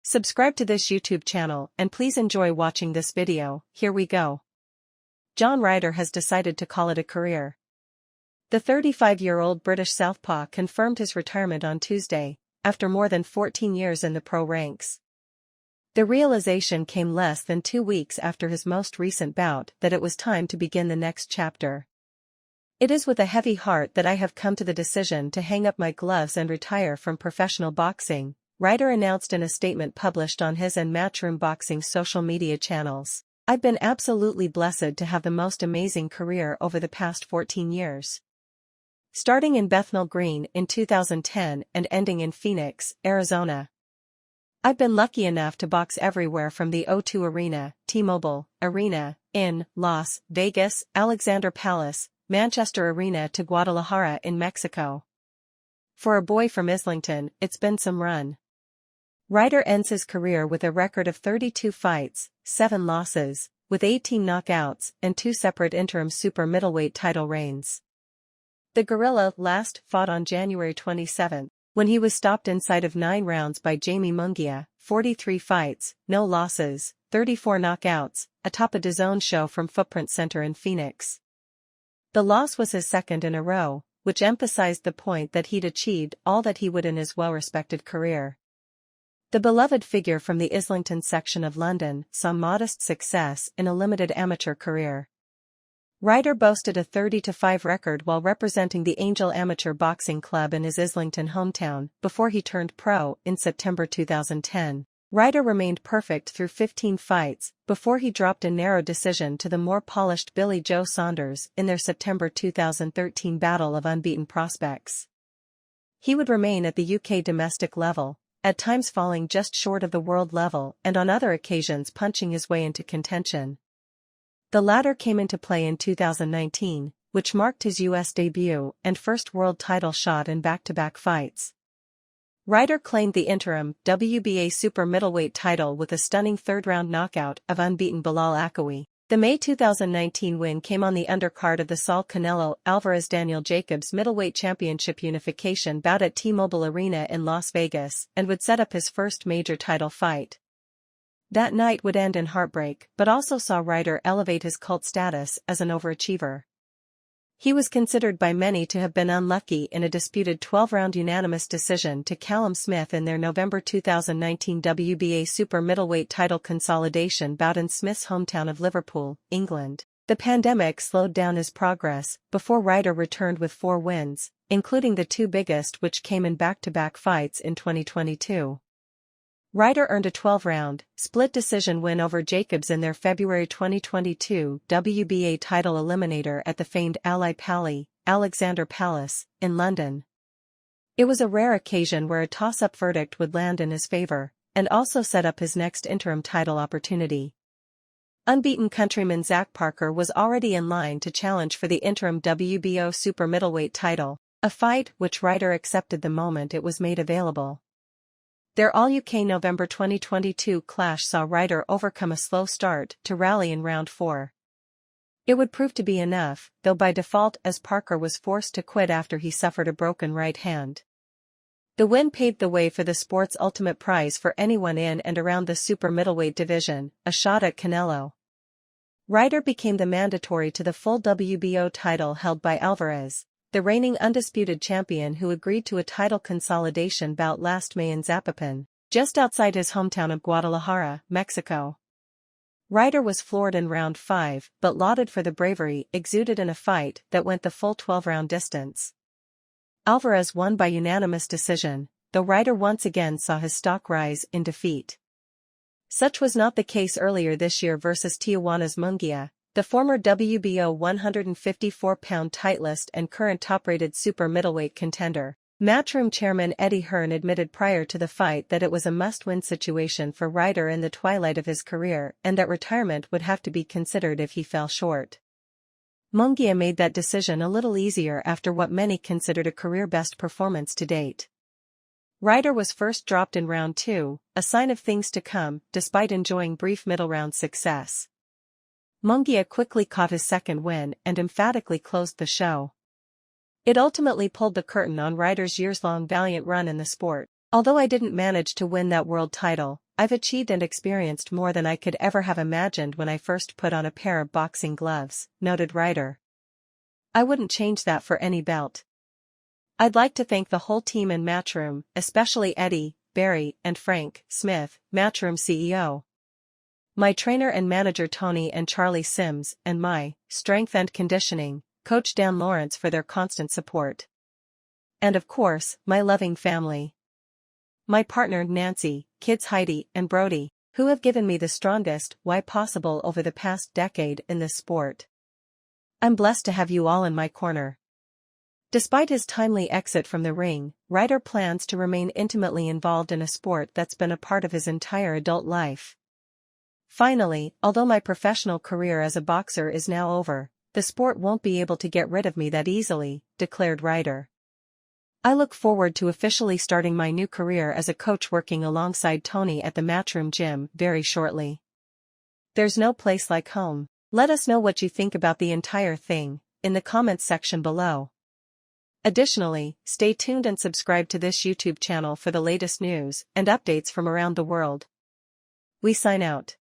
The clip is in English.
Subscribe to this YouTube channel and please enjoy watching this video. Here we go. John Ryder has decided to call it a career. The 35-year-old British southpaw confirmed his retirement on Tuesday, after more than 14 years in the pro ranks. The realization came less than 2 weeks after his most recent bout that it was time to begin the next chapter. "It is with a heavy heart that I have come to the decision to hang up my gloves and retire from professional boxing," Ryder announced in a statement published on his and Matchroom Boxing's social media channels. "I've been absolutely blessed to have the most amazing career over the past 14 years. Starting in Bethnal Green in 2010 and ending in Phoenix, Arizona. I've been lucky enough to box everywhere from the O2 Arena, T-Mobile Arena, in Las Vegas, Alexander Palace, Manchester Arena to Guadalajara in Mexico. For a boy from Islington, it's been some run." Ryder ends his career with a record of 32 fights, 7 losses, with 18 knockouts and 2 separate interim super middleweight title reigns. The Gorilla last fought on January 27, when he was stopped inside of 9 rounds by Jamie Munguia, 43 fights, no losses, 34 knockouts, atop a DAZN show from Footprint Center in Phoenix. The loss was his second in a row, which emphasized the point that he'd achieved all that he would in his well-respected career. The beloved figure from the Islington section of London saw modest success in a limited amateur career. Ryder boasted a 30-5 record while representing the Angel Amateur Boxing Club in his Islington hometown before he turned pro in September 2010. Ryder remained perfect through 15 fights before he dropped a narrow decision to the more polished Billy Joe Saunders in their September 2013 battle of unbeaten prospects. He would remain at the UK domestic level, at times falling just short of the world level and on other occasions punching his way into contention. The latter came into play in 2019, which marked his US debut and first world title shot in back-to-back fights. Ryder claimed the interim WBA super middleweight title with a stunning third-round knockout of unbeaten Bilal Akawi. The May 2019 win came on the undercard of the Saul Canelo Alvarez-Daniel Jacobs middleweight championship unification bout at T-Mobile Arena in Las Vegas and would set up his first major title fight. That night would end in heartbreak but also saw Ryder elevate his cult status as an overachiever. He was considered by many to have been unlucky in a disputed 12-round unanimous decision to Callum Smith in their November 2019 WBA super middleweight title consolidation bout in Smith's hometown of Liverpool, England. The pandemic slowed down his progress before Ryder returned with 4 wins, including the 2 biggest which came in back-to-back fights in 2022. Ryder earned a 12-round, split decision win over Jacobs in their February 2022 WBA title eliminator at the famed Ali Pali, Alexander Palace, in London. It was a rare occasion where a toss-up verdict would land in his favor, and also set up his next interim title opportunity. Unbeaten countryman Zach Parker was already in line to challenge for the interim WBO super middleweight title, a fight which Ryder accepted the moment it was made available. Their All-UK November 2022 clash saw Ryder overcome a slow start to rally in round 4. It would prove to be enough, though by default, as Parker was forced to quit after he suffered a broken right hand. The win paved the way for the sport's ultimate prize for anyone in and around the super middleweight division, a shot at Canelo. Ryder became the mandatory to the full WBO title held by Alvarez, the reigning undisputed champion who agreed to a title consolidation bout last May in Zapopan, just outside his hometown of Guadalajara, Mexico. Ryder was floored in round 5 but lauded for the bravery exuded in a fight that went the full 12-round distance. Alvarez won by unanimous decision, though Ryder once again saw his stock rise in defeat. Such was not the case earlier this year versus Tijuana's Munguia, the former WBO 154-pound Titlist and current top-rated super middleweight contender. Matchroom chairman Eddie Hearn admitted prior to the fight that it was a must-win situation for Ryder in the twilight of his career and that retirement would have to be considered if he fell short. Munguia made that decision a little easier after what many considered a career-best performance to date. Ryder was first dropped in round 2, a sign of things to come, despite enjoying brief middle-round success. Munguia quickly caught his second win and emphatically closed the show. It ultimately pulled the curtain on Ryder's years-long valiant run in the sport. "Although I didn't manage to win that world title, I've achieved and experienced more than I could ever have imagined when I first put on a pair of boxing gloves," noted Ryder. "I wouldn't change that for any belt. I'd like to thank the whole team in Matchroom, especially Eddie, Barry, and Frank Smith, Matchroom CEO. My trainer and manager Tony and Charlie Sims, and my strength and conditioning coach Dan Lawrence for their constant support. And of course, my loving family. My partner Nancy, kids Heidi and Brody, who have given me the strongest why possible over the past decade in this sport. I'm blessed to have you all in my corner." Despite his timely exit from the ring, Ryder plans to remain intimately involved in a sport that's been a part of his entire adult life. "Finally, although my professional career as a boxer is now over, the sport won't be able to get rid of me that easily," declared Ryder. "I look forward to officially starting my new career as a coach working alongside Tony at the Matchroom gym very shortly. There's no place like home." Let us know what you think about the entire thing in the comments section below. Additionally, stay tuned and subscribe to this YouTube channel for the latest news and updates from around the world. We sign out.